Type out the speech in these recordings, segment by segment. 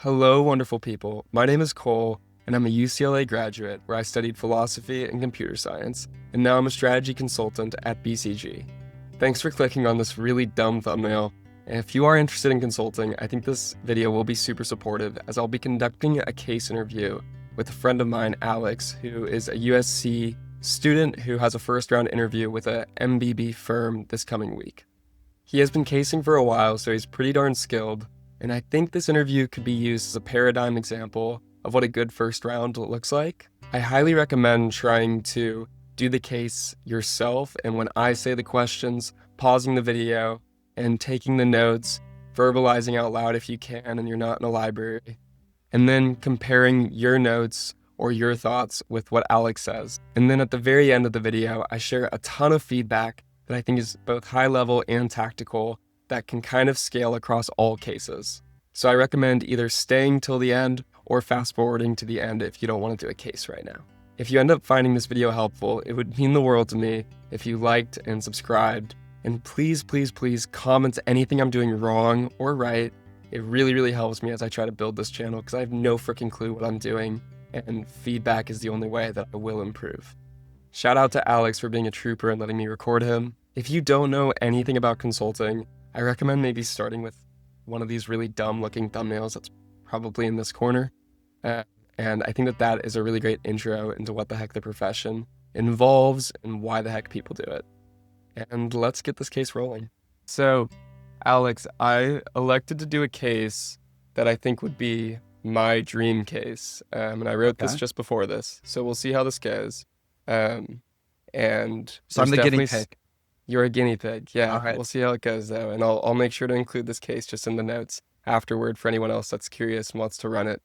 Hello, wonderful people. My name is Cole, and I'm a UCLA graduate where I studied philosophy and computer science, and now I'm a strategy consultant at BCG. Thanks for clicking on this really dumb thumbnail, and if you are interested in consulting, I think this video will be super supportive as I'll be conducting a case interview with a friend of mine, Alex, who is a USC student who has a first round interview with a MBB firm this coming week. He has been casing for a while, so he's pretty darn skilled, and I think this interview could be used as a paradigm example of what a good first round looks like. I highly recommend trying to do the case yourself, and when I say the questions, pausing the video and taking the notes, verbalizing out loud if you can and you're not in a library, and then comparing your notes or your thoughts with what Alex says. And then at the very end of the video, I share a ton of feedback that I think is both high level and tactical that can kind of scale across all cases. So I recommend either staying till the end or fast forwarding to the end if you don't want to do a case right now. If you end up finding this video helpful, it would mean the world to me if you liked and subscribed. And please, please, please comment anything I'm doing wrong or right. It really, really helps me as I try to build this channel because I have no freaking clue what I'm doing, and feedback is the only way that I will improve. Shout out to Alex for being a trooper and letting me record him. If you don't know anything about consulting, I recommend maybe starting with one of these really dumb looking thumbnails that's probably in this corner. And I think that is a really great intro into what the heck the profession involves and why the heck people do it. And let's get this case rolling. So, Alex, I elected to do a case that I think would be my dream case. And I wrote this just before this. So we'll see how this goes. And So I'm the guinea pig. You're a guinea pig. Yeah, All right. We'll see how it goes though. And I'll make sure to include this case just in the notes afterward for anyone else that's curious and wants to run it.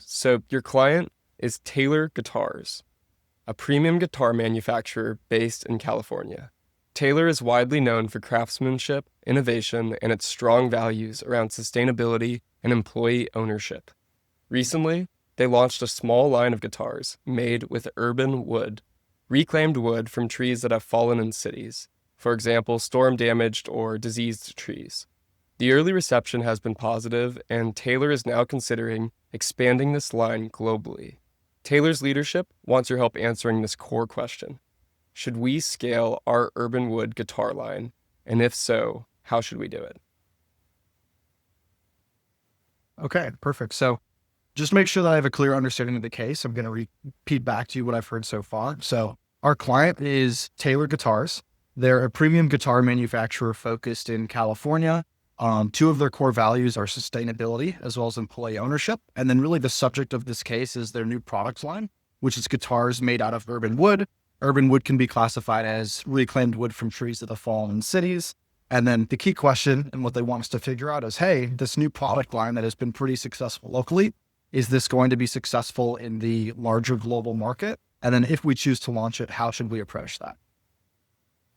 So your client is Taylor Guitars, a premium guitar manufacturer based in California. Taylor is widely known for craftsmanship, innovation, and its strong values around sustainability and employee ownership. Recently, they launched a small line of guitars made with urban wood, reclaimed wood from trees that have fallen in cities, for example, storm-damaged or diseased trees. The early reception has been positive, and Taylor is now considering expanding this line globally. Taylor's leadership wants your help answering this core question. Should we scale our urban wood guitar line? And if so, how should we do it? Okay, perfect. So just to make sure that I have a clear understanding of the case, I'm going to repeat back to you what I've heard so far. So our client is Taylor Guitars. They're a premium guitar manufacturer focused in California. Two of their core values are sustainability as well as employee ownership. And then really the subject of this case is their new product line, which is guitars made out of urban wood. Urban wood can be classified as reclaimed wood from trees that have fallen in cities. And then the key question and what they want us to figure out is, hey, this new product line that has been pretty successful locally, is this going to be successful in the larger global market? And then if we choose to launch it, how should we approach that?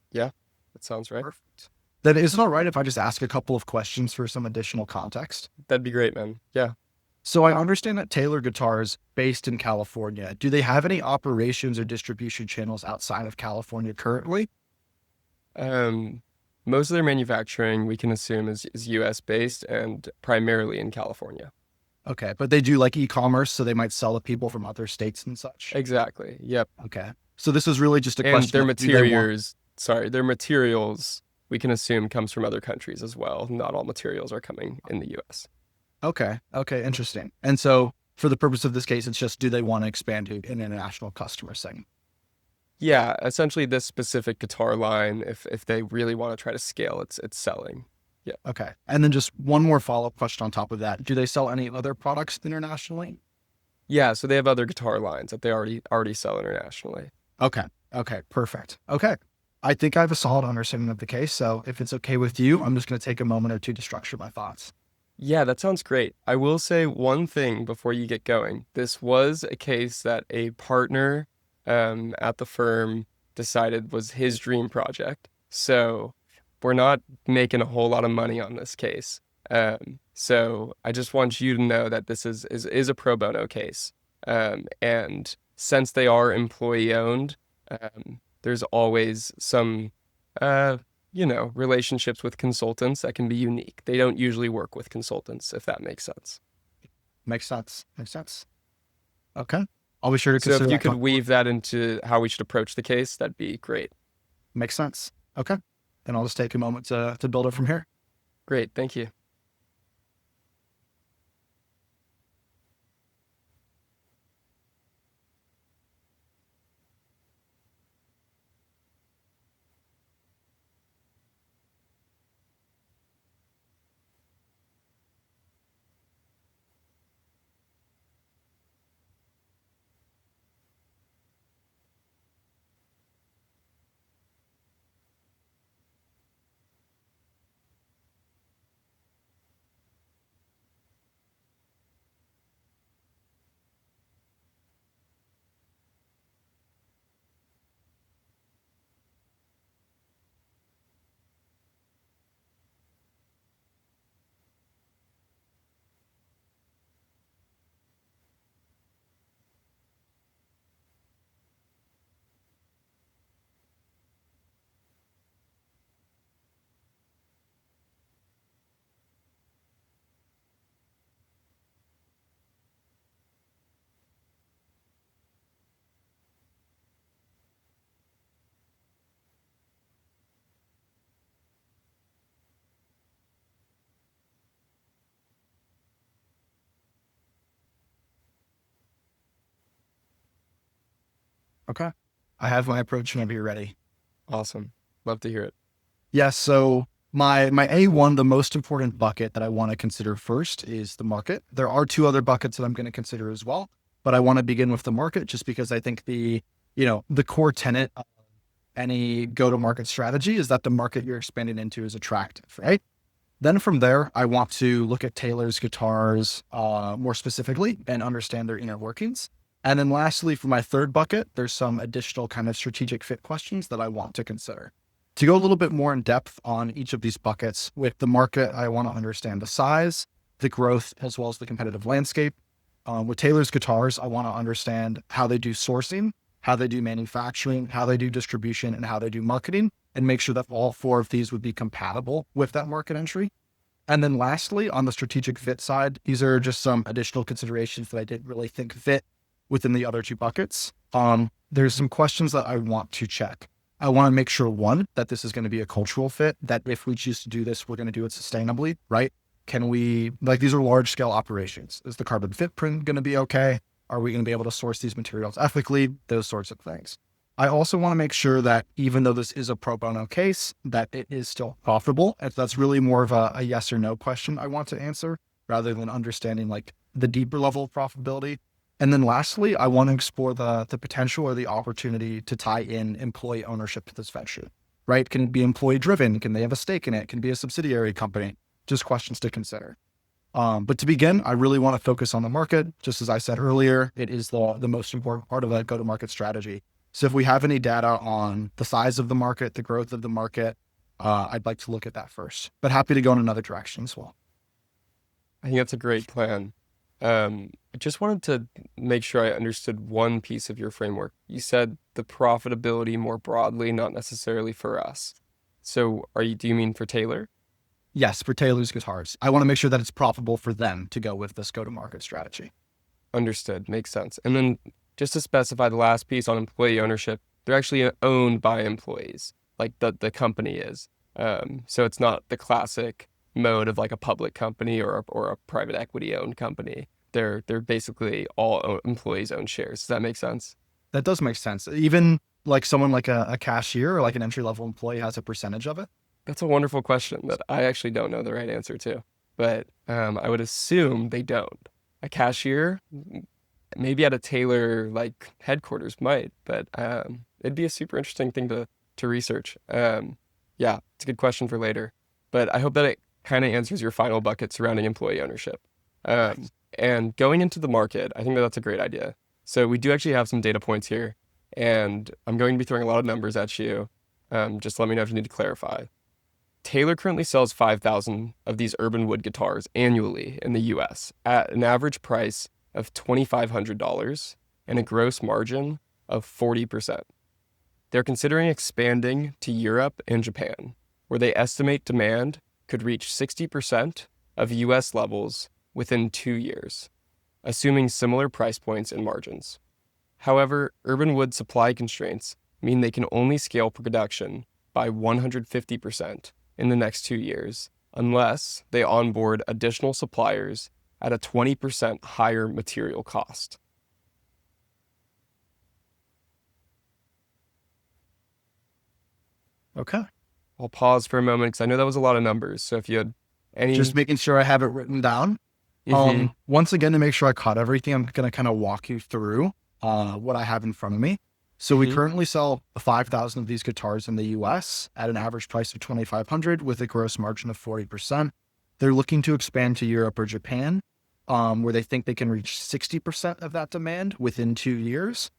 Yeah, that sounds right. Perfect. Then is it all right if I just ask a couple of questions for some additional context? That'd be great, man. Yeah. So I understand that Taylor Guitars based in California. Do they have any operations or distribution channels outside of California currently? Most of their manufacturing, we can assume, is US based and primarily in California. Okay, but they do like e-commerce, so they might sell to people from other states and such. Exactly. Yep. Okay. So this is really just a And question. their materials, we can assume comes from other countries as well. Not all materials are coming in the US. Okay. Okay. Interesting. And so for the purpose of this case, it's just, do they want to expand to an international customer segment? Yeah, essentially this specific guitar line, if they really want to try to scale, it's selling. Yeah. Okay. And then just one more follow-up question on top of that. Do they sell any other products internationally? Yeah, so they have other guitar lines that they already sell internationally. Okay. Okay. Perfect. Okay. I think I have a solid understanding of the case. So if it's okay with you, I'm just going to take a moment or two to structure my thoughts. Yeah, that sounds great. I will say one thing before you get going. This was a case that a partner at the firm decided was his dream project. So we're not making a whole lot of money on this case. So I just want you to know that this is a pro bono case. And since they are employee owned, there's always some, relationships with consultants that can be unique. They don't usually work with consultants, if that makes sense. Makes sense. Makes sense. Okay. I'll be sure to So if consider you that. could weave that into how we should approach the case, that'd be great. Makes sense. Okay. Then I'll just take a moment to build it from here. Great, thank you. Okay. I have my approach whenever you're ready. Awesome. Love to hear it. Yes. So my A1, the most important bucket that I want to consider first is the market. There are two other buckets that I'm going to consider as well, but I want to begin with the market just because I think the core tenet of any go-to-market strategy is that the market you're expanding into is attractive, right? Then from there, I want to look at Taylor's guitars more specifically and understand their inner workings. And then lastly, for my third bucket, there's some additional kind of strategic fit questions that I want to consider. To go a little bit more in depth on each of these buckets, with the market, I want to understand the size, the growth, as well as the competitive landscape. With Taylor's guitars, I want to understand how they do sourcing, how they do manufacturing, how they do distribution, and how they do marketing, and make sure that all four of these would be compatible with that market entry. And then lastly, on the strategic fit side, these are just some additional considerations that I didn't really think fit within the other two buckets. There's some questions that I want to check. I want to make sure, one, that this is going to be a cultural fit, that if we choose to do this, we're going to do it sustainably, right? Can we, these are large scale operations. Is the carbon footprint going to be okay? Are we going to be able to source these materials ethically? Those sorts of things. I also want to make sure that even though this is a pro bono case, that it is still profitable. And that's really more of a yes or no question I want to answer rather than understanding the deeper level of profitability. And then lastly, I want to explore the potential or the opportunity to tie in employee ownership to this venture, right? Can it be employee driven? Can they have a stake in it? Can it be a subsidiary company? Just questions to consider. But to begin, I really want to focus on the market. Just as I said earlier, it is the most important part of a go-to-market strategy. So if we have any data on the size of the market, the growth of the market, I'd like to look at that first, but happy to go in another direction as well. I think that's a great plan. I just wanted to make sure I understood one piece of your framework. You said the profitability more broadly, not necessarily for us. So do you mean for Taylor? Yes, for Taylor's guitars. I want to make sure that it's profitable for them to go with this go-to-market strategy. Understood. Makes sense. And then just to specify the last piece on employee ownership, they're actually owned by employees, like the company is. So it's not the classic mode of like a public company or a private equity owned company. They're basically all employees own shares. Does that make sense? That does make sense. Even someone like a cashier or like an entry-level employee has a percentage of it. That's a wonderful question that I actually don't know the right answer to, but I would assume they don't. A cashier, maybe at a Taylor headquarters might, but it'd be a super interesting thing to research. Yeah, it's a good question for later, but I hope that it kind of answers your final bucket surrounding employee ownership. And going into the market, I think that's a great idea. So we do actually have some data points here, and I'm going to be throwing a lot of numbers at you. Just let me know if you need to clarify. Taylor currently sells 5,000 of these urban wood guitars annually in the US at an average price of $2,500 and a gross margin of 40%. They're considering expanding to Europe and Japan, where they estimate demand could reach 60% of US levels within 2 years. assuming similar price points and margins. However, urban wood supply constraints mean they can only scale production by 150% in the next 2 years, unless they onboard additional suppliers at a 20% higher material cost. Okay. I'll pause for a moment because I know that was a lot of numbers. So if you had any... Just making sure I have it written down. Once again, to make sure I caught everything, I'm going to kind of walk you through what I have in front of me. So we currently sell 5,000 of these guitars in the US at an average price of $2,500 with a gross margin of 40%. They're looking to expand to Europe or Japan, where they think they can reach 60% of that demand within 2 years.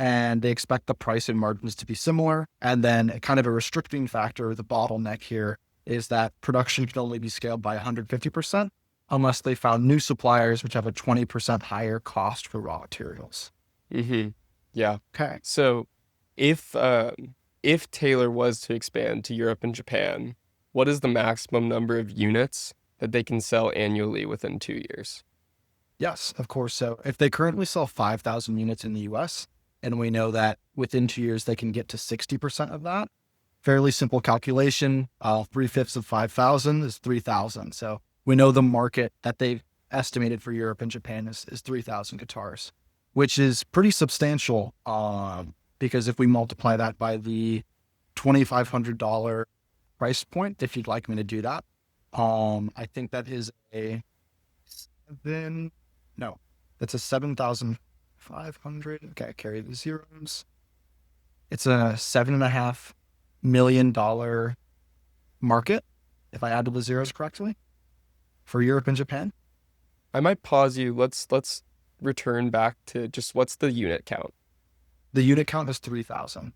And they expect the price and margins to be similar. And then kind of a restricting factor, the bottleneck here, is that production can only be scaled by 150% unless they found new suppliers, which have a 20% higher cost for raw materials. Yeah. Okay. So if Taylor was to expand to Europe and Japan, what is the maximum number of units that they can sell annually within 2 years? Yes, of course. So if they currently sell 5,000 units in the US, and we know that within 2 years they can get to 60% of that, fairly simple calculation, 3/5 of 5,000 is 3,000. So we know the market that they've estimated for Europe and Japan is 3,000 guitars, which is pretty substantial, because if we multiply that by the $2,500 price point, if you'd like me to do that, I think that is that's a 7,500. Okay, carry the zeros. It's a $7.5 million market, if I added the zeros correctly, for Europe and Japan. I might pause you. Let's return back to just what's the unit count? The unit count is 3,000.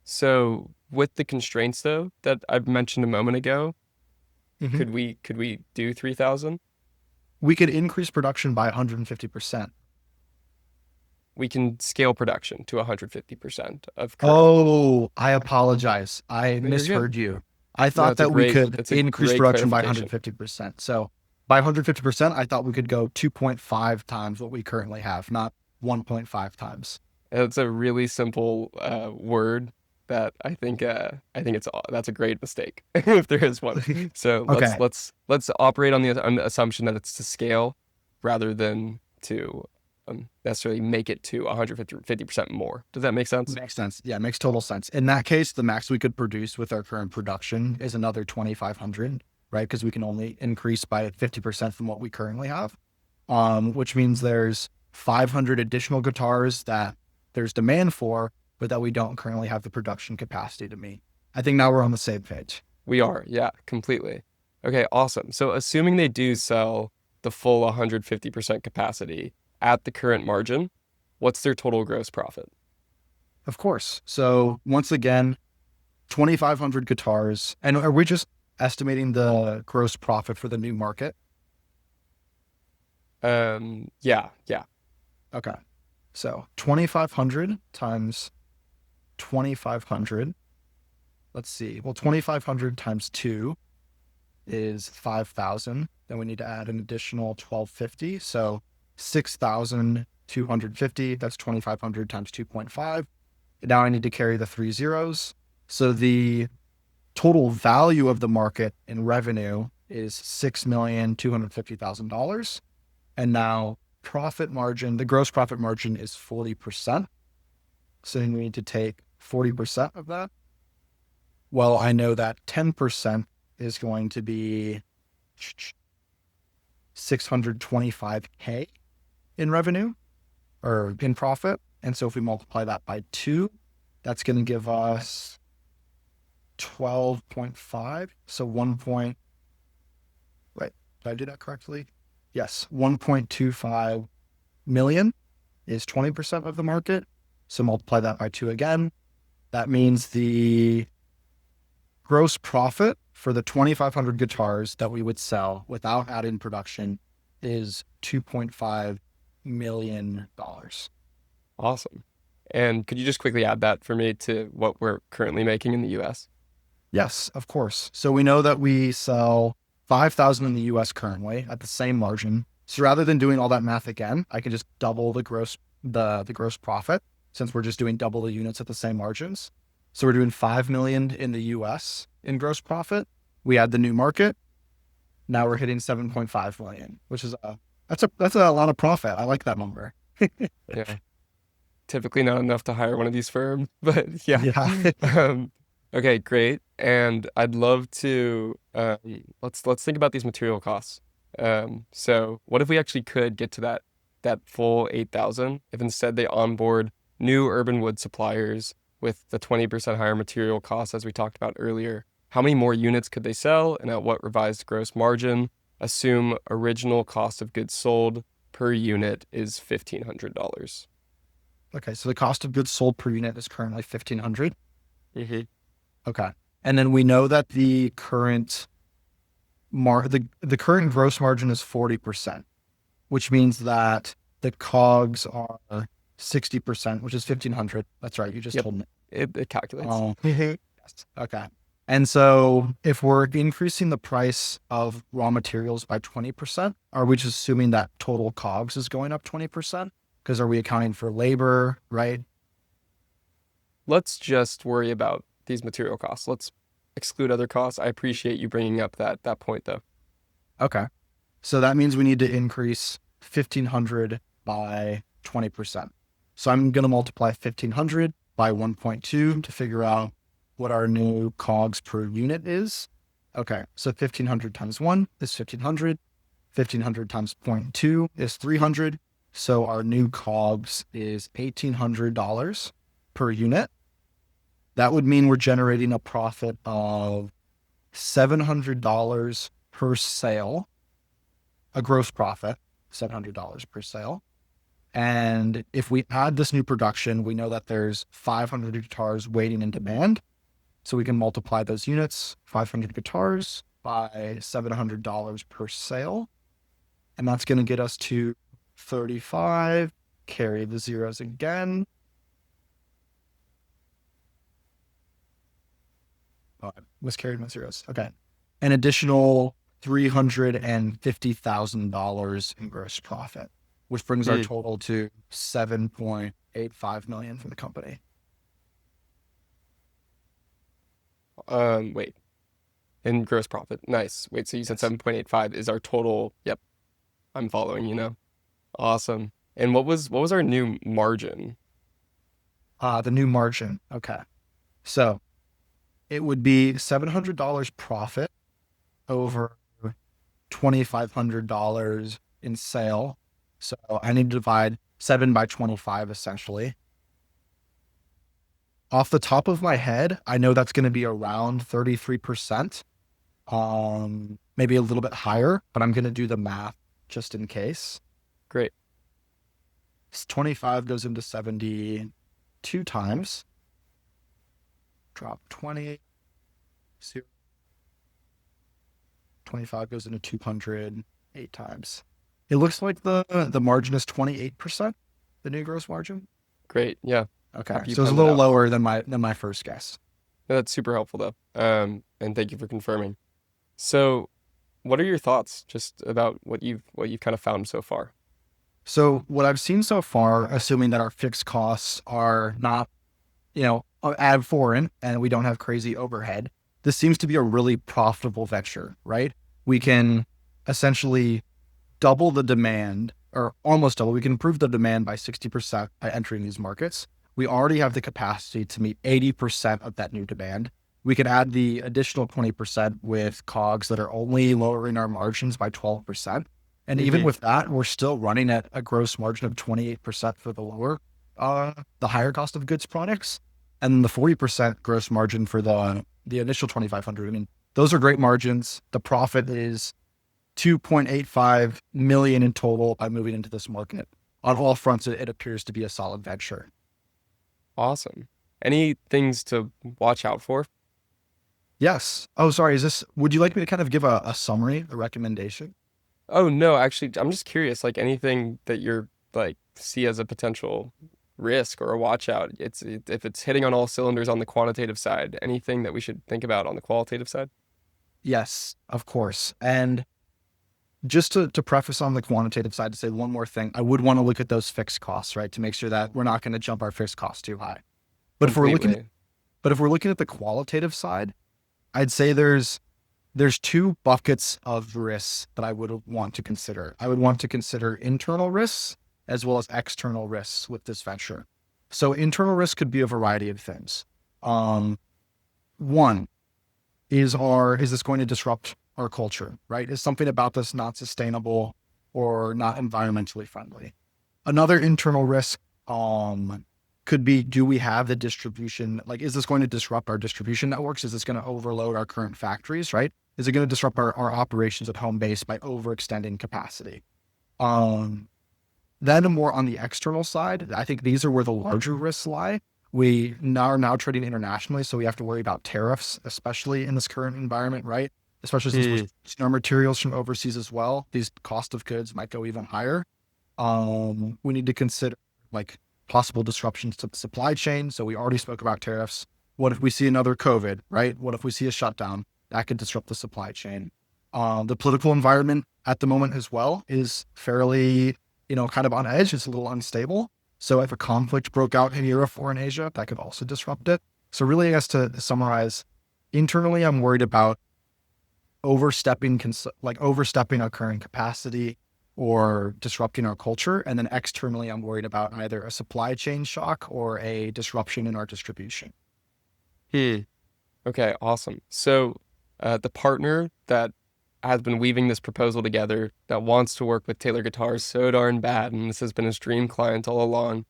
So with the constraints though that I've mentioned a moment ago, could we do 3,000? We could increase production by 150%. We can scale production to 150% of current. Oh, I apologize. I misheard you. I thought that we could increase production by 150%. So by 150%, I thought we could go 2.5 times what we currently have, not 1.5 times. It's a really simple word that I think that's a great mistake if there is one. So let's operate on the assumption that it's to scale rather than to necessarily make it to 150% more. Does that make sense? Makes sense. Yeah, it makes total sense. In that case, the max we could produce with our current production is another 2,500, right? Because we can only increase by 50% from what we currently have, which means there's 500 additional guitars that there's demand for, but that we don't currently have the production capacity to meet. I think now we're on the same page. We are, yeah, completely. Okay, awesome. So assuming they do sell the full 150% capacity at the current margin, what's their total gross profit? Of course. So once again, 2,500 guitars. And are we just estimating the gross profit for the new market? Yeah. Okay. So 2,500 times 2,500. Let's see. Well, 2,500 times 2 is 5,000. Then we need to add an additional 1,250. So 6,250. That's 2,500 times 2.5. Now I need to carry the 3 zeros. So the total value of the market in revenue is $6,250,000. And now profit margin, the gross profit margin is 40%. So we need to take 40% of that. Well, I know that 10% is going to be $625K in revenue or in profit. And so if we multiply that by 2, that's going to give us 12.5. So wait, did I do that correctly? Yes. 1.25 million is 20% of the market. So multiply that by 2 again. That means the gross profit for the 2,500 guitars that we would sell without adding production is $2.5 million. Awesome. And could you just quickly add that for me to what we're currently making in the US? Yes, of course. So we know that we sell 5,000 in the US currently at the same margin. So rather than doing all that math again, I can just double the gross profit since we're just doing double the units at the same margins. So we're doing 5 million in the US in gross profit. We add the new market. Now we're hitting 7.5 million, which is that's a lot of profit. I like that number. Yeah. Typically not enough to hire one of these firms, but yeah. Yeah. Okay, great. And I'd love to let's think about these material costs. So what if we actually could get to that full 8,000 if instead they onboard new urban wood suppliers with the 20% higher material costs as we talked about earlier? How many more units could they sell and at what revised gross margin? Assume original cost of goods sold per unit is $1,500. Okay, so the cost of goods sold per unit is currently 1,500. Mm-hmm. Okay. And then we know that the current current gross margin is 40%, which means that the COGS are 60%, which is 1,500. That's right. You just Yep. told me. It calculates. Oh, yes. Okay. And so if we're increasing the price of raw materials by 20%, are we just assuming that total COGS is going up 20%? Because are we accounting for labor, right? Let's just worry about these material costs. Let's exclude other costs. I appreciate you bringing up that point though. Okay. So that means we need to increase 1,500 by 20%. So I'm going to multiply 1,500 by 1.2 to figure out what our new COGS per unit is. Okay. So 1,500 times 1 is 1,500. 1,500 times 0.2 is 300. So our new COGS is $1,800 per unit. That would mean we're generating a profit of $700 per sale, a gross profit, $700 per sale. And if we add this new production, we know that there's 500 guitars waiting in demand. So we can multiply those units, 500 guitars by $700 per sale. And that's going to get us to 35, carry the zeros again. Oh, I miscarried my zeros. Okay. An additional $350,000 in gross profit, which brings our total to 7.85 million for the company. Wait. In gross profit. Nice. Wait, so you said 7.85 is our total. Yep. I'm following you now. Awesome. And what was our new margin? The new margin. Okay. So it would be $700 profit over $2,500 in sale. So I need to divide 7 by 25 essentially. Off the top of my head, I know that's going to be around 33%, maybe a little bit higher, but I'm going to do the math just in case. Great. 25 goes into 72 times. Drop 20. 25 goes into 208 times. It looks like the margin is 28%, the new gross margin. Great. Yeah. Okay. Happy you So it's a found that little out. lower than my first guess. That's super helpful though. And thank you for confirming. So, what are your thoughts just about what you've kind of found so far? So what I've seen so far, assuming that our fixed costs are not, ad foreign and we don't have crazy overhead, this seems to be a really profitable venture, right? We can essentially double the demand or almost double. We can improve the demand by 60% by entering these markets. We already have the capacity to meet 80% of that new demand. We can add the additional 20% with COGS that are only lowering our margins by 12%. And even with that, we're still running at a gross margin of 28% for the higher cost of goods products, and the 40% gross margin for the initial 2,500. I mean, those are great margins. The profit is 2.85 million in total by moving into this market. On all fronts, it appears to be a solid venture. Awesome. Any things to watch out for? Yes. Oh, sorry. Would you like me to kind of give a summary, a recommendation? Oh, no, actually, I'm just curious, like anything that you're like see as a potential risk or a watch out. If it's hitting on all cylinders on the quantitative side, anything that we should think about on the qualitative side? Yes, of course. And just to preface on the quantitative side to say one more thing, I would want to look at those fixed costs, right? To make sure that we're not going to jump our fixed costs too high. But Completely. if we're looking at the qualitative side, I'd say there's two buckets of risks that I would want to consider. I would want to consider internal risks as well as external risks with this venture. So internal risk could be a variety of things. One is this going to disrupt our culture, right? Is something about this not sustainable or not environmentally friendly? Another internal risk could be, do we have the distribution? Like, is this going to disrupt our distribution networks? Is this going to overload our current factories, right? Is it going to disrupt our operations at home base by overextending capacity? Then more on the external side, I think these are where the larger risks lie. We are now trading internationally, so we have to worry about tariffs, especially in this current environment, right? Especially since we're using our materials from overseas as well. These cost of goods might go even higher. We need to consider like possible disruptions to the supply chain. So we already spoke about tariffs. What if we see another COVID, right? What if we see a shutdown? That could disrupt the supply chain. The political environment at the moment as well is fairly, kind of on edge. It's a little unstable. So if a conflict broke out in Europe or in Asia, that could also disrupt it. So really, I guess to summarize, internally, I'm worried about overstepping our current capacity or disrupting our culture. And then externally, I'm worried about either a supply chain shock or a disruption in our distribution. Okay, awesome. So the partner that has been weaving this proposal together, that wants to work with Taylor Guitars so darn bad, and this has been his dream client all along,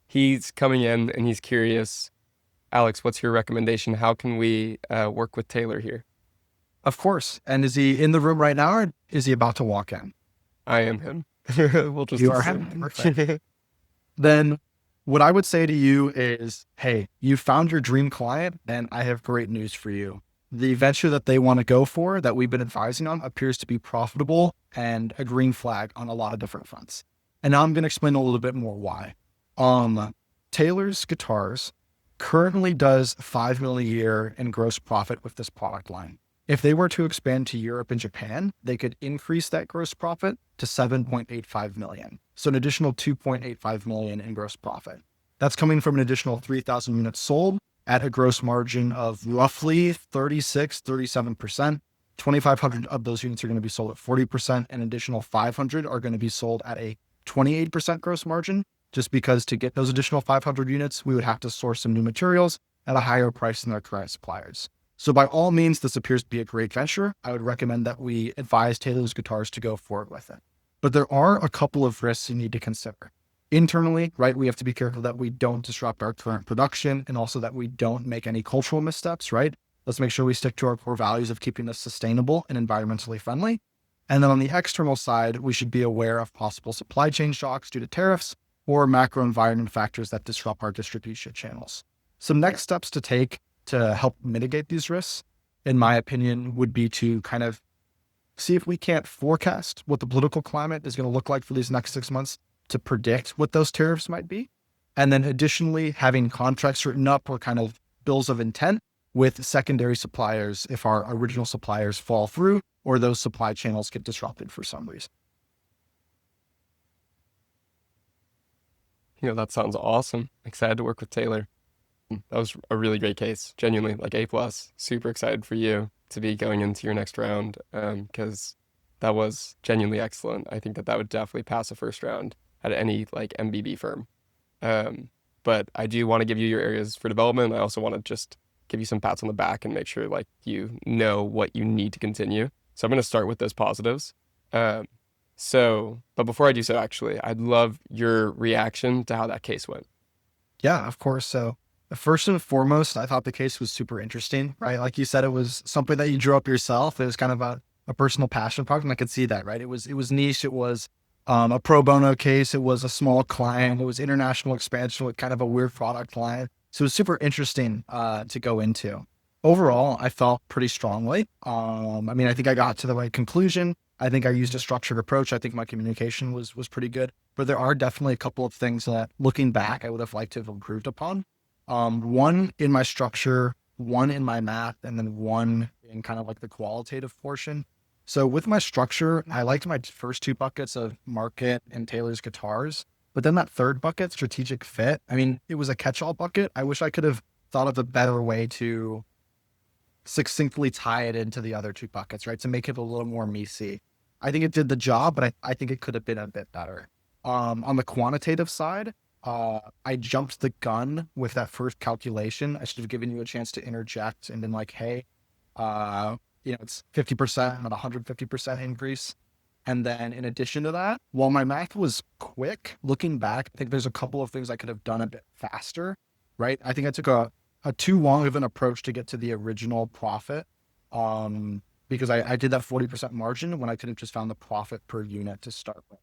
he's coming in and he's curious. Alex, what's your recommendation? How can we work with Taylor here? Of course. And is he in the room right now, or is he about to walk in? I am him. We'll just You are assume. him. Perfect. Then what I would say to you is, hey, you found your dream client, and I have great news for you. The venture that they want to go for, that we've been advising on, appears to be profitable and a green flag on a lot of different fronts. And now I'm going to explain a little bit more why. Taylor's Guitars currently does $5 million a year in gross profit with this product line. If they were to expand to Europe and Japan, they could increase that gross profit to $7.85 million. So an additional $2.85 million in gross profit. That's coming from an additional 3,000 units sold at a gross margin of roughly 37%. 2,500 of those units are going to be sold at 40%, and additional 500 are going to be sold at a 28% gross margin, just because to get those additional 500 units, we would have to source some new materials at a higher price than our current suppliers. So by all means, this appears to be a great venture. I would recommend that we advise Taylor's Guitars to go forward with it. But there are a couple of risks you need to consider. Internally, right, we have to be careful that we don't disrupt our current production, and also that we don't make any cultural missteps, right? Let's make sure we stick to our core values of keeping this sustainable and environmentally friendly. And then on the external side, we should be aware of possible supply chain shocks due to tariffs or macro environment factors that disrupt our distribution channels. Some next steps to take to help mitigate these risks, in my opinion, would be to kind of see if we can't forecast what the political climate is going to look like for these next 6 months, to predict what those tariffs might be. And then additionally, having contracts written up or kind of bills of intent with secondary suppliers if our original suppliers fall through or those supply channels get disrupted for some reason. That sounds awesome. Excited to work with Taylor. That was a really great case. Genuinely, like A+. Super excited for you to be going into your next round, because that was genuinely excellent. I think that would definitely pass a first round at any like MBB firm. But I do want to give you your areas for development. I also want to just give you some pats on the back and make sure like you know what you need to continue. So I'm going to start with those positives. But before I do so, actually, I'd love your reaction to how that case went. Yeah, of course. So first and foremost, I thought the case was super interesting, right? Like you said, it was something that you drew up yourself. It was kind of a personal passion project, and I could see that, right? It was niche. It was a pro bono case. It was a small client. It was international expansion with kind of a weird product line. So it was super interesting to go into. Overall, I felt pretty strongly. I think I got to the right conclusion. I think I used a structured approach. I think my communication was pretty good. But there are definitely a couple of things that, looking back, I would have liked to have improved upon. One in my structure, one in my math, and then one in kind of like the qualitative portion. So with my structure, I liked my first two buckets of market and Taylor's guitars, but then that third bucket, strategic fit, I mean, it was a catch-all bucket. I wish I could have thought of a better way to succinctly tie it into the other two buckets, right? To make it a little more meaty. I think it did the job, but I think it could have been a bit better. On the quantitative side, I jumped the gun with that first calculation. I should have given you a chance to interject and been like, hey, it's 50%, not 150% increase. And then in addition to that, while my math was quick, looking back, I think there's a couple of things I could have done a bit faster, right? I think I took a too long of an approach to get to the original profit, because I did that 40% margin when I could have just found the profit per unit to start with.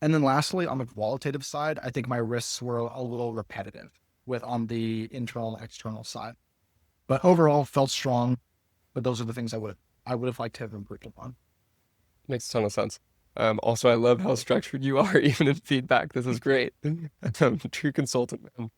And then lastly, on the qualitative side, I think my risks were a little repetitive on the internal and external side. But overall, felt strong. But those are the things I would have liked to have improved upon. Makes a ton of sense. Also, I love how structured you are, even in feedback. This is great. True consultant, man.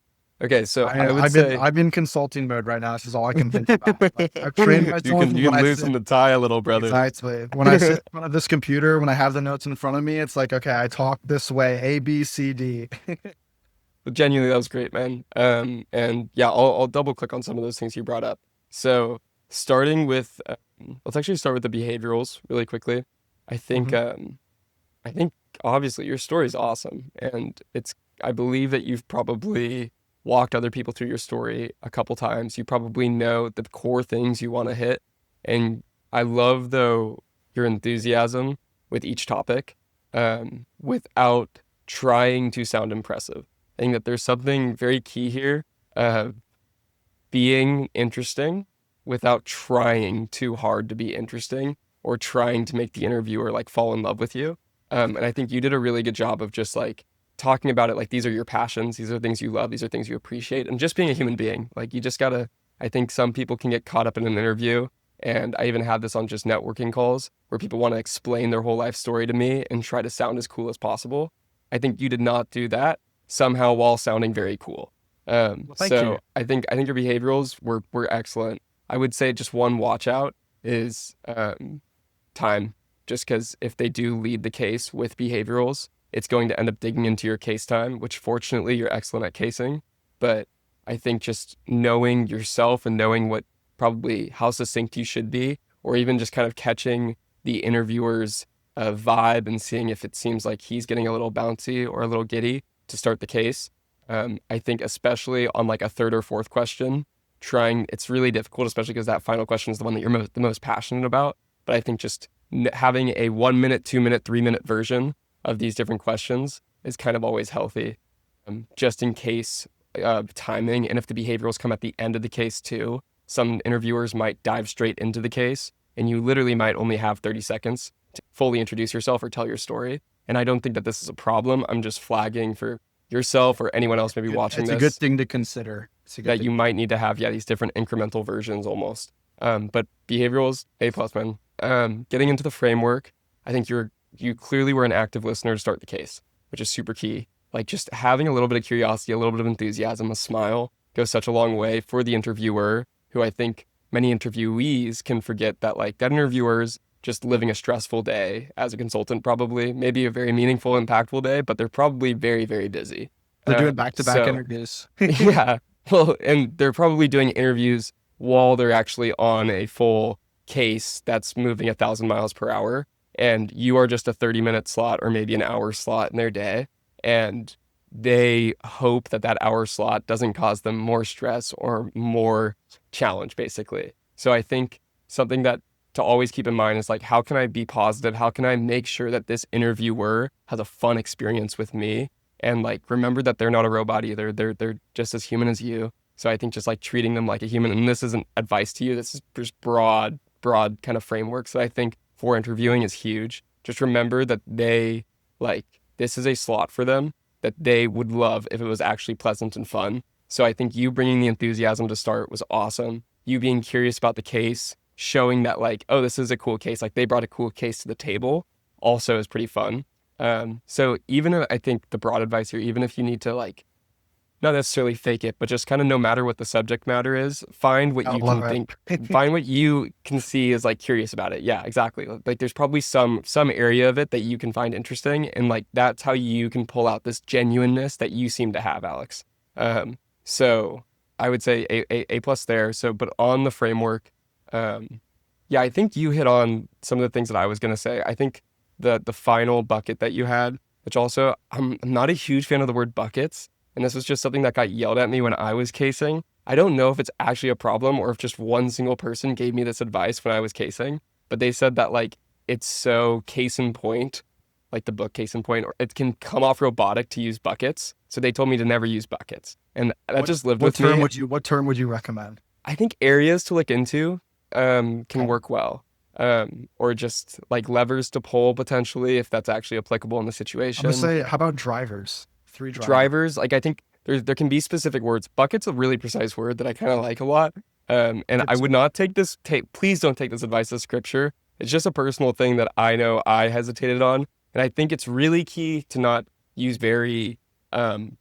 Okay, so I've been consulting mode right now. This is all I can think about. I've trained myself. You can loosen the tie a little, brother. Exactly. When I sit in front of this computer, when I have the notes in front of me, it's like, okay, I talk this way, A, B, C, D. But genuinely, that was great, man. And yeah, I'll double click on some of those things you brought up. So starting with, let's actually start with the behaviorals really quickly. I think obviously your story is awesome, and I believe that you've probably walked other people through your story a couple times. You probably know the core things you want to hit. And I love, though, your enthusiasm with each topic, without trying to sound impressive. I think that there's something very key here, being interesting without trying too hard to be interesting or trying to make the interviewer like fall in love with you. And I think you did a really good job of just like talking about it like these are your passions, these are things you love, these are things you appreciate, and just being a human being. Like you just gotta, I think some people can get caught up in an interview, and I even have this on just networking calls where people want to explain their whole life story to me and try to sound as cool as possible. I think you did not do that somehow while sounding very cool. Thank you. I think your behaviorals were excellent. I would say just one watch out is time, just because if they do lead the case with behaviorals, it's going to end up digging into your case time, which fortunately you're excellent at casing. But I think just knowing yourself and knowing probably how succinct you should be, or even just kind of catching the interviewer's vibe and seeing if it seems like he's getting a little bouncy or a little giddy to start the case. I think especially on like a third or fourth question, it's really difficult, especially because that final question is the one that you're the most passionate about. But I think just having a 1 minute, 2 minute, 3 minute version of these different questions is kind of always healthy, just in case timing. And if the behaviorals come at the end of the case too, some interviewers might dive straight into the case and you literally might only have 30 seconds to fully introduce yourself or tell your story. And I don't think that this is a problem. I'm just flagging for yourself or anyone else maybe watching this. It's a good thing to consider. That you might need to have, these different incremental versions almost. But behaviorals, A+, man. Getting into the framework, I think you clearly were an active listener to start the case, which is super key. Like just having a little bit of curiosity, a little bit of enthusiasm, a smile goes such a long way for the interviewer, who I think many interviewees can forget that like that interviewer's just living a stressful day as a consultant, probably, maybe a very meaningful, impactful day, but they're probably very, very busy. They're doing back-to-back interviews. Yeah. Well, and they're probably doing interviews while they're actually on a full case that's moving 1,000 miles per hour. And you are just a 30-minute slot or maybe an hour slot in their day. And they hope that hour slot doesn't cause them more stress or more challenge, basically. So I think something that to always keep in mind is like, how can I be positive? How can I make sure that this interviewer has a fun experience with me? And like, remember that they're not a robot either. They're just as human as you. So I think just like treating them like a human, and this isn't advice to you, this is just broad kind of frameworks that I think for interviewing is huge. Just remember that this is a slot for them that they would love if it was actually pleasant and fun. So I think you bringing the enthusiasm to start was awesome. You being curious about the case, showing that like, oh, this is a cool case. Like they brought a cool case to the table also is pretty fun. So even if, I think the broad advice here, even if you need to like not necessarily fake it, but just kind of no matter what the subject matter is, find what I you love can think, it. find what you can see is like curious about it. Yeah, exactly. Like there's probably some area of it that you can find interesting, and like that's how you can pull out this genuineness that you seem to have, Alex. So I would say a plus there. So, but on the framework, yeah, I think you hit on some of the things that I was gonna say. I think the final bucket that you had, which also I'm not a huge fan of the word buckets. And this was just something that got yelled at me when I was casing. I don't know if it's actually a problem or if just one single person gave me this advice when I was casing, but they said that like it's so case in point, like the book Case in Point, or it can come off robotic to use buckets. So they told me to never use buckets. And that just lived with me. What term would you recommend? I think areas to look into can Okay. work well. Or just like levers to pull potentially if that's actually applicable in the I'm gonna situation. say, how about drivers? Three drivers. Drivers, like I think there can be specific words. Bucket's a really precise word that I kind of like a lot. And I It's- would not please don't take this advice as scripture. It's just a personal thing that I know I hesitated on. And I think it's really key to not use very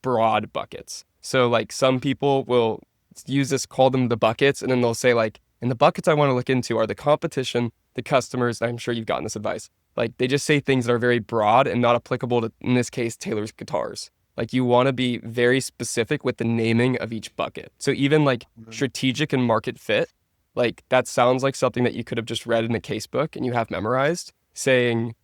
broad buckets. So like some people will use this, call them the buckets, and then they'll say like, and the buckets I want to look into are the competition, the customers. I'm sure you've gotten this advice. Like they just say things that are very broad and not applicable to, in this case, Taylor's guitars. Like you want to be very specific with the naming of each bucket. So even like strategic and market fit, like that sounds like something that you could have just read in the casebook and you have memorized, saying,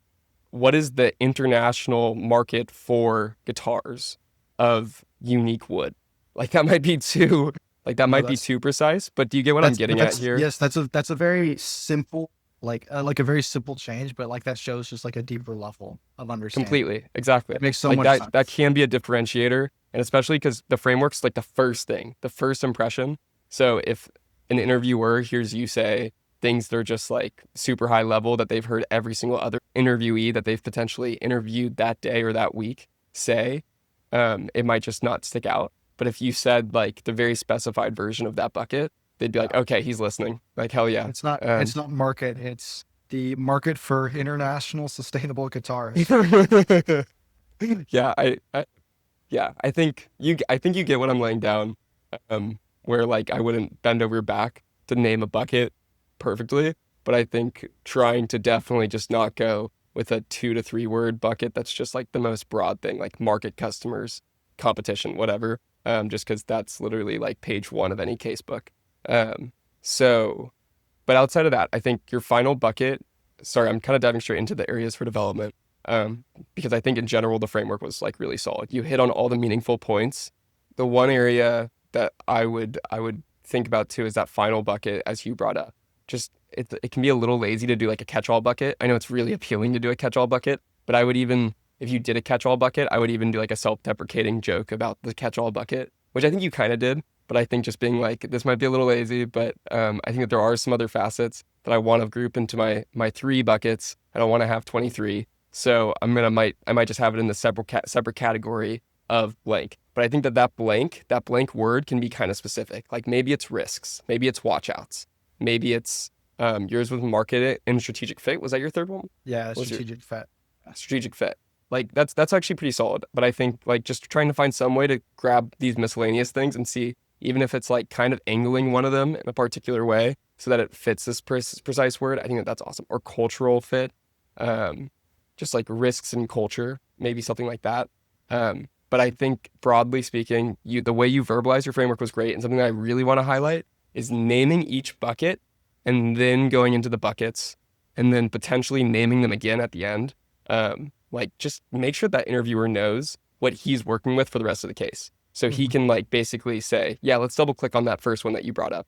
what is the international market for guitars of unique wood? Like that might be too, like that No, might be too precise, but do you get what I'm getting at here? Yes, that's a very simple, like a very simple change, but like that shows just like a deeper level of understanding. Completely. Exactly. It makes so Like much that, sense. that can be a differentiator. And especially because the framework's like the first thing, the first impression. So if an interviewer hears you say things that are just like super high level that they've heard every single other interviewee that they've potentially interviewed that day or that week say, it might just not stick out. But if you said like the very specified version of that bucket, they'd be like, okay, he's listening. Like, hell yeah. It's not market, it's the market for international sustainable guitars. Yeah, I think you get what I'm laying down. Where like I wouldn't bend over your back to name a bucket perfectly, but I think trying to definitely just not go with a 2 to 3 word bucket that's just like the most broad thing, like market, customers, competition, whatever. Just because that's literally like page 1 of any case book. So, but outside of that, I think your final bucket. Sorry, I'm kind of diving straight into the areas for development. Because I think in general the framework was like really solid. You hit on all the meaningful points. The one area that I would think about too is that final bucket, as you brought up. Just it can be a little lazy to do like a catch-all bucket. I know it's really appealing to do a catch-all bucket, but I would even, if you did a catch-all bucket, I would even do like a self-deprecating joke about the catch-all bucket, which I think you kind of did. But I think just being like, this might be a little lazy, but I think that there are some other facets that I want to group into my 3 buckets. I don't want to have 23. So I might just have it in the separate category of blank. But I think that blank word can be kind of specific. Like maybe it's risks, maybe it's watchouts, maybe it's yours with market and strategic fit. Was that your third one? Yeah, What was strategic fit. strategic fit? Like that's actually pretty solid. But I think like just trying to find some way to grab these miscellaneous things and see, even if it's like kind of angling one of them in a particular way so that it fits this precise word. I think that's awesome. Or cultural fit. Just like risks and culture, maybe something like that. But I think broadly speaking, the way you verbalize your framework was great. And something that I really want to highlight is naming each bucket and then going into the buckets and then potentially naming them again at the end. Like just make sure that interviewer knows what he's working with for the rest of the case. So he can like basically say, yeah, let's double click on that first one that you brought up.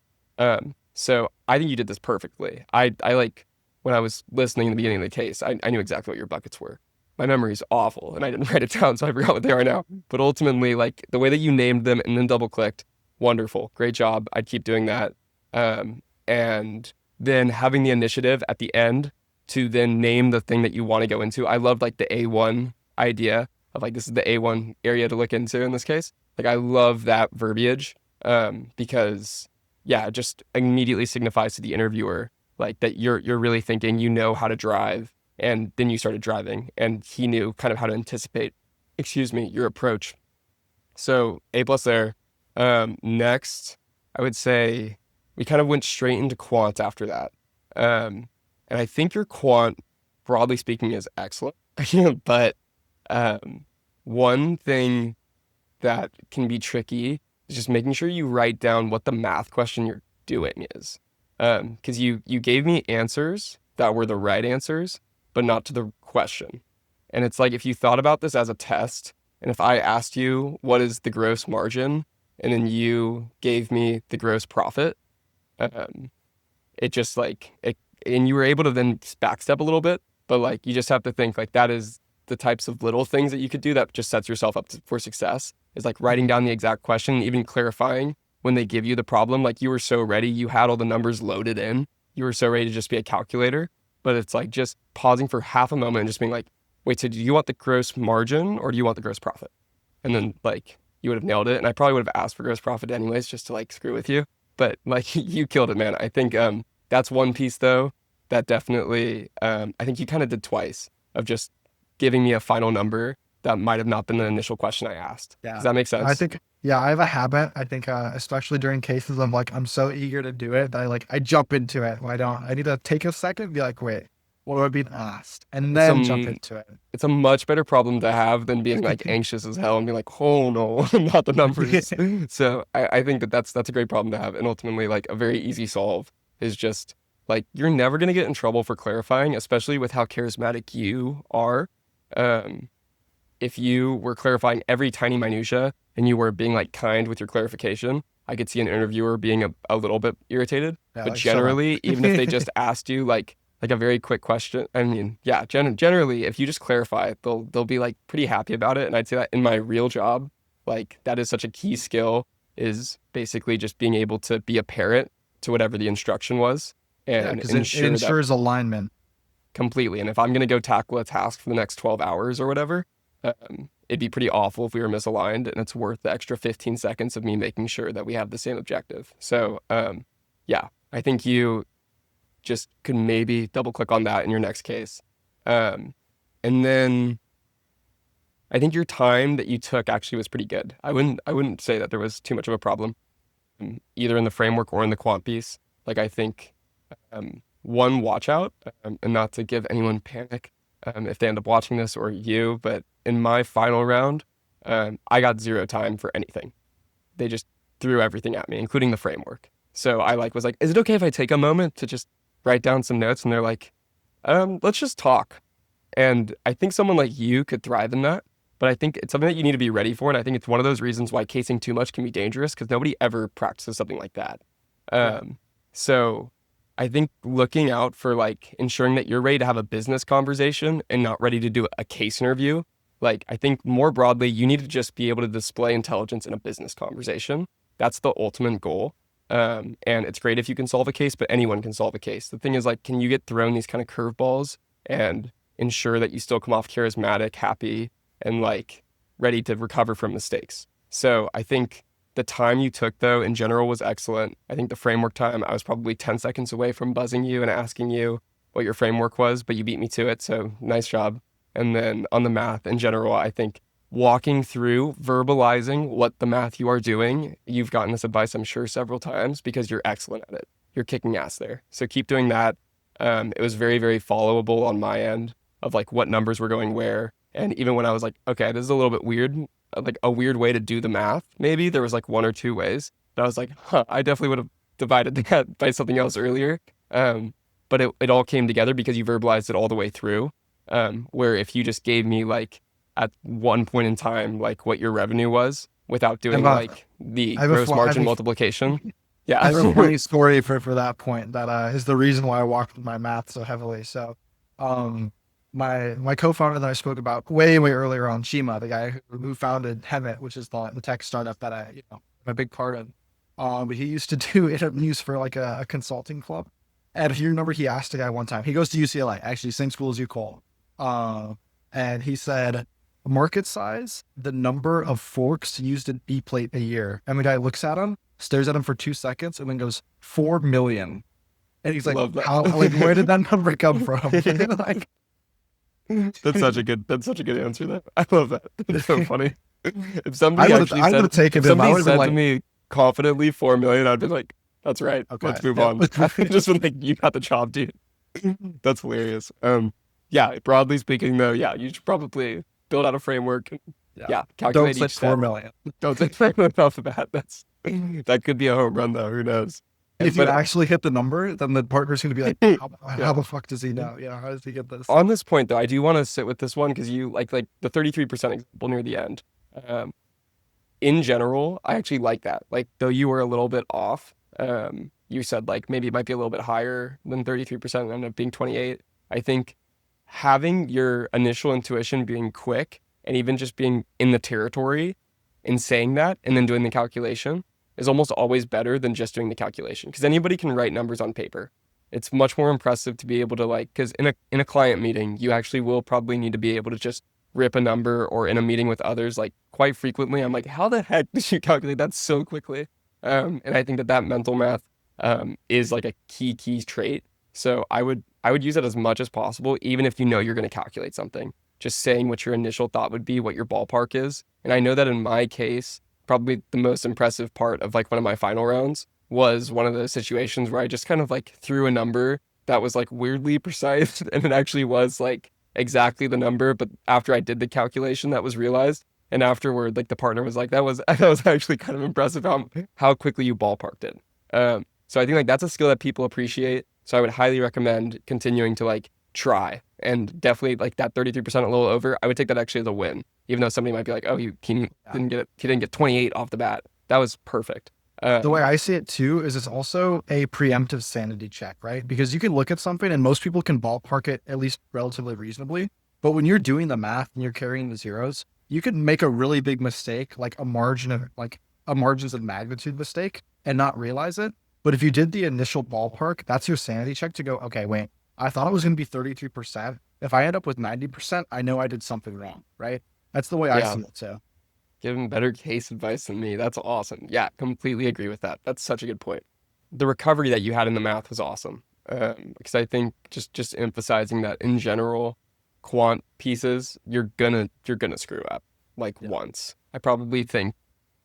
So I think you did this perfectly. I like, when I was listening in the beginning of the case, I knew exactly what your buckets were. My memory's awful and I didn't write it down, so I forgot what they are now. But ultimately, like the way that you named them and then double clicked, wonderful. Great job. I'd keep doing that. And then having the initiative at the end to then name the thing that you want to go into. I loved like the A1 idea of like, this is the A1 area to look into in this case. Like I love that verbiage because yeah, it just immediately signifies to the interviewer like that you're really thinking you know how to drive, and then you started driving and he knew kind of how to anticipate, your approach. So A plus there. Next, I would say we kind of went straight into quant after that. And I think your quant, broadly speaking, is excellent. But one thing that can be tricky is just making sure you write down what the math question you're doing is. Because you gave me answers that were the right answers, but not to the question. And it's like if you thought about this as a test, and if I asked you what is the gross margin, and then you gave me the gross profit, it just like it, and you were able to then backstep a little bit, but like you just have to think like that is the types of little things that you could do that just sets yourself up for success. Is like writing down the exact question, even clarifying when they give you the problem. Like you were so ready, you had all the numbers loaded in, you were so ready to just be a calculator. But it's like just pausing for half a moment and just being like, wait, so do you want the gross margin or do you want the gross profit? And then like you would have nailed it. And I probably would have asked for gross profit anyways, just to like screw with you. But like you killed it, man. I think that's one piece though that definitely I think you kind of did twice of just giving me a final number that might have not been the initial question I asked. Yeah. Does that make sense? I think, yeah, I have a habit. I think, especially during cases, I'm so eager to do it that I jump into it. I need to take a second and be like, wait, what am I being asked? And then jump into it. It's a much better problem to have than being like anxious as hell and being like, oh no, not the numbers. So I think that's a great problem to have. And ultimately like a very easy solve is just like, you're never going to get in trouble for clarifying, especially with how charismatic you are. If you were clarifying every tiny minutia and you were being like kind with your clarification, I could see an interviewer being a little bit irritated. Yeah, but like, generally, even if they just asked you like a very quick question, I mean, yeah, generally, if you just clarify, they'll be like pretty happy about it. And I'd say that in my real job, like that is such a key skill, is basically just being able to be a parrot to whatever the instruction was and it ensures alignment. Completely. And if I'm going to go tackle a task for the next 12 hours or whatever, it'd be pretty awful if we were misaligned, and it's worth the extra 15 seconds of me making sure that we have the same objective. So, yeah, I think you just could maybe double click on that in your next case. And then I think your time that you took actually was pretty good. I wouldn't say that there was too much of a problem, either in the framework or in the quant piece. Like I think one watch out, and not to give anyone panic if they end up watching this or you, but in my final round, I got 0 time for anything. They just threw everything at me, including the framework. So I was like, is it okay if I take a moment to just write down some notes? And they're like, let's just talk. And I think someone like you could thrive in that, but I think it's something that you need to be ready for. And I think it's one of those reasons why casing too much can be dangerous, because nobody ever practices something like that. So I think looking out for like ensuring that you're ready to have a business conversation and not ready to do a case interview. Like, I think more broadly, you need to just be able to display intelligence in a business conversation. That's the ultimate goal. And it's great if you can solve a case, but anyone can solve a case. The thing is, like, can you get thrown these kind of curveballs and ensure that you still come off charismatic, happy, and like ready to recover from mistakes? So I think the time you took, though, in general was excellent. I think the framework time, I was probably 10 seconds away from buzzing you and asking you what your framework was, but you beat me to it. So nice job. And then on the math in general, I think walking through, verbalizing what the math you are doing, you've gotten this advice, I'm sure, several times because you're excellent at it. You're kicking ass there. So keep doing that. It was very, very followable on my end of like what numbers were going where. And even when I was like, okay, this is a little bit weird, like a weird way to do the math, maybe there was like 1 or 2 ways. But I was like, I definitely would have divided that by something else earlier. But it all came together because you verbalized it all the way through. Where if you just gave me like at one point in time, like what your revenue was without doing like the gross margin multiplication. Yeah. I have a funny story for that point that is the reason why I walked with my math so heavily. So my co-founder that I spoke about way earlier on, Shima, the guy who founded Hemet, which is the tech startup that I'm a big part of. But he used to do interviews for like a consulting club. And if you remember, he asked a guy one time, he goes to UCLA, actually same school as you, Cole. And he said, market size, the number of forks used in B plate a year. And the guy looks at him, stares at him for 2 seconds, and then goes, 4 million. And he's like, how, like, where did that number come from? Like, that's such a good answer though. I love that. It's so funny. If somebody actually I would said, have taken if him. I somebody would have been said to like, me confidently 4 million, I'd be like, that's right. okay, Let's move yep. on. Just been like, you got the job, dude. That's hilarious. Yeah, broadly speaking though, yeah, you should probably build out a framework and Yeah. yeah, Don't calculate say each step. 4 million. Don't take it off the bat. That could be a home run though. Who knows? If you But actually hit the number, then the partner's going to be like, how yeah. the fuck does he know? Yeah, how does he get this? On this point though, I do want to sit with this one because you like the 33% example near the end. Um, in general, I actually like that. Like though you were a little bit off, you said like maybe it might be a little bit higher than 33% and ended up being 28. I think having your initial intuition being quick and even just being in the territory and saying that and then doing the calculation is almost always better than just doing the calculation because anybody can write numbers on paper. It's much more impressive to be able to like because in a client meeting you actually will probably need to be able to just rip a number, or in a meeting with others like quite frequently I'm like, how the heck did you calculate that so quickly? And I think that mental math is like a key trait. So I would use it as much as possible, even if you know you're going to calculate something. Just saying what your initial thought would be, what your ballpark is. And I know that in my case, probably the most impressive part of like one of my final rounds was one of those situations where I just kind of like threw a number that was like weirdly precise and it actually was like exactly the number. But after I did the calculation, that was realized. And afterward, like the partner was like, that was actually kind of impressive how quickly you ballparked it. So I think like that's a skill that people appreciate. So I would highly recommend continuing to like try and definitely like that 33% a little over. I would take that actually as a win, even though somebody might be like, oh, he didn't get it. He didn't get 28 off the bat. That was perfect. The way I see it too is it's also a preemptive sanity check, right? Because you can look at something and most people can ballpark it at least relatively reasonably. But when you're doing the math and you're carrying the zeros, you can make a really big mistake, like a margins of magnitude mistake and not realize it. But if you did the initial ballpark, that's your sanity check to go, okay, wait, I thought it was going to be 33%. If I end up with 90%, I know I did something wrong, right? That's the way I Yeah, see it too. give him better case advice than me. That's awesome. Yeah, completely agree with that. That's such a good point. The recovery that you had in the math was awesome. Because I think just emphasizing that in general, quant pieces, you're gonna screw up like Yeah. once. I probably think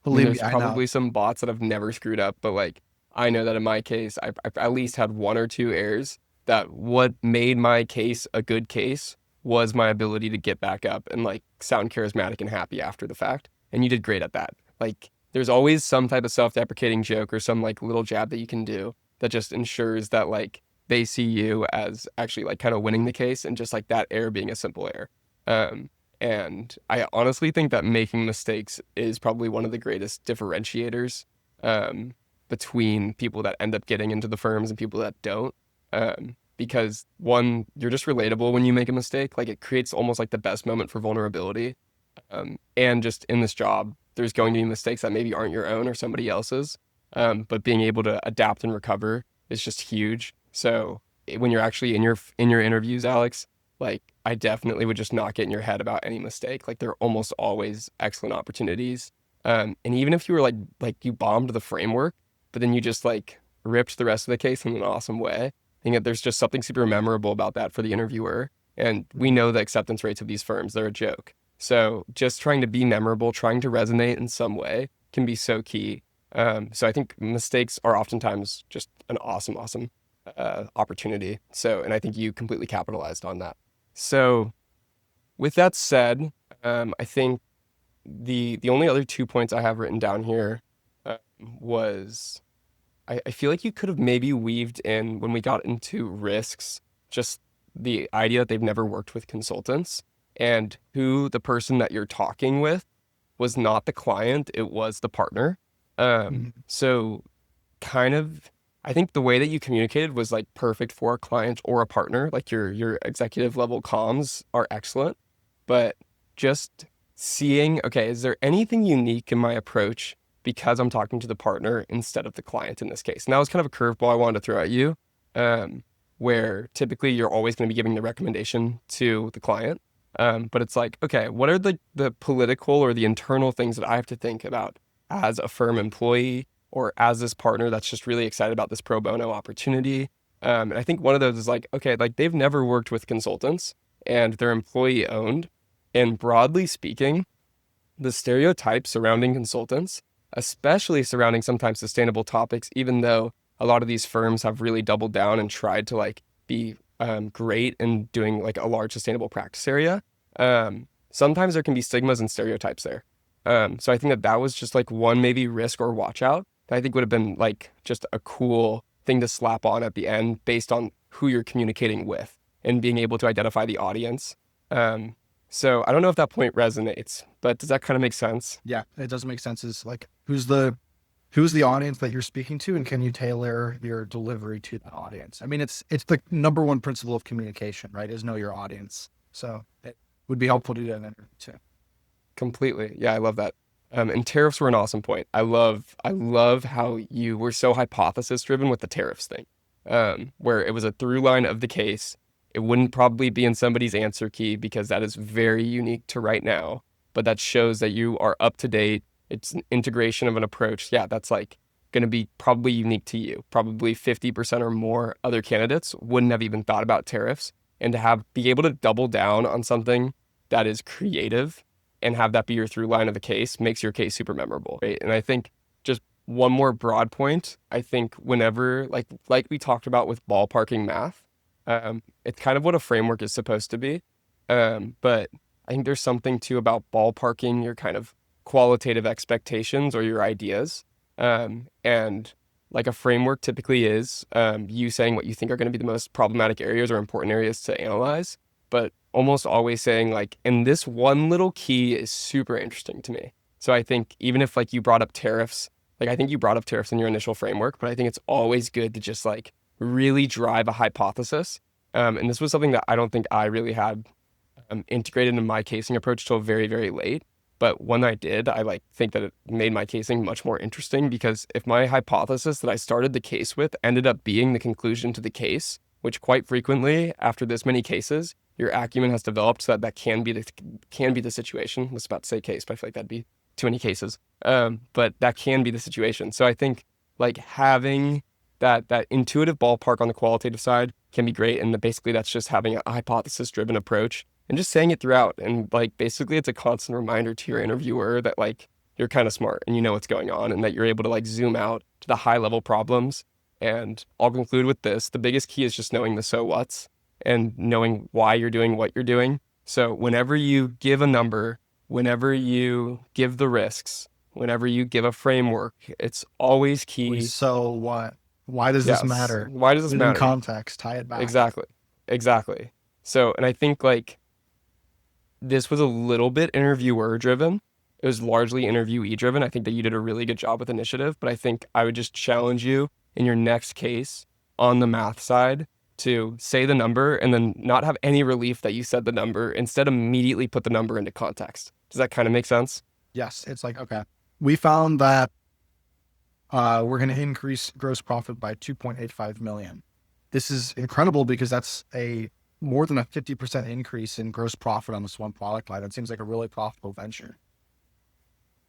Believe me, there's I know. probably some bots that have never screwed up, but like I know that in my case, I've at least had one or two errors that what made my case a good case was my ability to get back up and like sound charismatic and happy after the fact. And you did great at that. Like there's always some type of self-deprecating joke or some like little jab that you can do that just ensures that like they see you as actually like kind of winning the case and just like that error being a simple error. Um, and I honestly think that making mistakes is probably one of the greatest differentiators between people that end up getting into the firms and people that don't. Because one, you're just relatable when you make a mistake. Like it creates almost like the best moment for vulnerability. And just in this job, there's going to be mistakes that maybe aren't your own or somebody else's. But being able to adapt and recover is just huge. So when you're actually in your interviews, Alex, like I definitely would just not get in your head about any mistake. Like they're almost always excellent opportunities. And even if you were like you bombed the framework, but then you just like ripped the rest of the case in an awesome way, I think that there's just something super memorable about that for the interviewer. And we know the acceptance rates of these firms, they're a joke. So just trying to be memorable, trying to resonate in some way can be so key. So I think mistakes are oftentimes just an awesome opportunity. So, and I think you completely capitalized on that. So with that said, I think the only other 2 points I have written down here was I feel like you could have maybe weaved in when we got into risks, just the idea that they've never worked with consultants and who the person that you're talking with was not the client, it was the partner. So kind of, I think the way that you communicated was like perfect for a client or a partner. Like your executive level comms are excellent, but just seeing, okay, is there anything unique in my approach because I'm talking to the partner instead of the client in this case? And that was kind of a curveball I wanted to throw at you, where typically you're always going to be giving the recommendation to the client. But it's like, okay, what are the political or the internal things that I have to think about as a firm employee or as this partner that's just really excited about this pro bono opportunity? And I think one of those is like, okay, like they've never worked with consultants and they're employee owned. And broadly speaking, the stereotypes surrounding consultants, especially surrounding sometimes sustainable topics, even though a lot of these firms have really doubled down and tried to like be great in doing like a large sustainable practice area. Sometimes there can be stigmas and stereotypes there. So I think that that was just like one maybe risk or watch out that I think would have been like just a cool thing to slap on at the end based on who you're communicating with and being able to identify the audience. So I don't know if that point resonates, but does that kind of make sense? Yeah, it does make sense. Is like, who's the audience that you're speaking to, and can you tailor your delivery to that audience? I mean, it's the number one principle of communication, right? Is know your audience. So it would be helpful to do that in interview too. Completely. Yeah, I love that. And tariffs were an awesome point. I love how you were so hypothesis driven with the tariffs thing, where it was a through line of the case. It wouldn't probably be in somebody's answer key because that is very unique to right now, but that shows that you are up to date. It's an integration of an approach. Yeah, that's like going to be probably unique to you. Probably 50% or more other candidates wouldn't have even thought about tariffs. And to be able to double down on something that is creative and have that be your through line of the case makes your case super memorable, right? And I think just one more broad point, I think whenever, like we talked about with ballparking math, it's kind of what a framework is supposed to be. But I think there's something too about ballparking your kind of qualitative expectations or your ideas. And like a framework typically is you saying what you think are going to be the most problematic areas or important areas to analyze, but almost always saying like, and this one little key is super interesting to me. So I think even if like you brought up tariffs, like I think you brought up tariffs in your initial framework, but I think it's always good to just like really drive a hypothesis. And this was something that I don't think I really had integrated in my casing approach till very, very late. But when I did, I like think that it made my casing much more interesting because if my hypothesis that I started the case with ended up being the conclusion to the case, which quite frequently after this many cases, your acumen has developed so that can be the situation. I was about to say case, but I feel like that'd be too many cases. But that can be the situation. So I think like having that intuitive ballpark on the qualitative side can be great. And basically that's just having a hypothesis driven approach and just saying it throughout. And like, basically it's a constant reminder to your interviewer that like, you're kind of smart and you know what's going on and that you're able to like zoom out to the high level problems. And I'll conclude with this. The biggest key is just knowing the so what's and knowing why you're doing what you're doing. So whenever you give a number, whenever you give the risks, whenever you give a framework, it's always key. So what? Why does this matter? Why does this matter? In context, tie it back. Exactly. So, and I think like this was a little bit interviewer driven. It was largely interviewee driven. I think that you did a really good job with initiative, but I think I would just challenge you in your next case on the math side to say the number and then not have any relief that you said the number. Instead, immediately put the number into context. Does that kind of make sense? Yes. It's like, okay, we found that we're going to increase gross profit by 2.85 million. This is incredible because that's more than a 50% increase in gross profit on this one product line. That seems like a really profitable venture.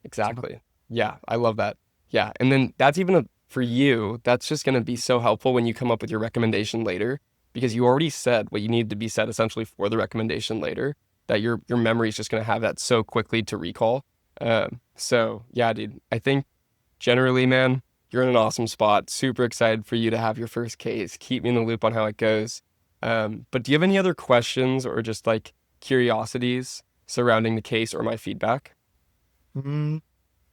Exactly. Yeah, I love that. Yeah. And then that's even for you, that's just going to be so helpful when you come up with your recommendation later, because you already said what you needed to be said essentially for the recommendation later, that your memory is just going to have that so quickly to recall. So yeah, dude, I think generally, man, you're in an awesome spot. Super excited for you to have your first case. Keep me in the loop on how it goes. But do you have any other questions or just like curiosities surrounding the case or my feedback?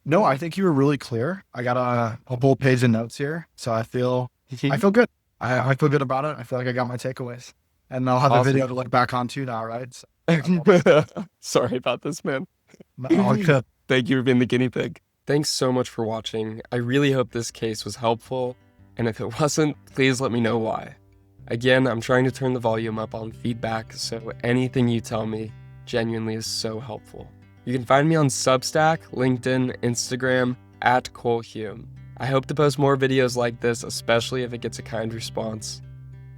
No, I think you were really clear. I got a whole page of notes here, so I feel good. I feel good about it. I feel like I got my takeaways, and I'll have a video to look back on too now, right? So, sorry about this, man. All good. Thank you for being the guinea pig. Thanks so much for watching. I really hope this case was helpful, and if it wasn't, please let me know why. Again, I'm trying to turn the volume up on feedback, so anything you tell me genuinely is so helpful. You can find me on Substack, LinkedIn, Instagram, @ColeHume. I hope to post more videos like this, especially if it gets a kind response.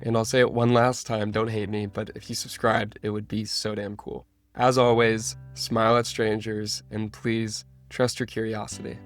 And I'll say it one last time, don't hate me, but if you subscribed, it would be so damn cool. As always, smile at strangers, and please trust your curiosity.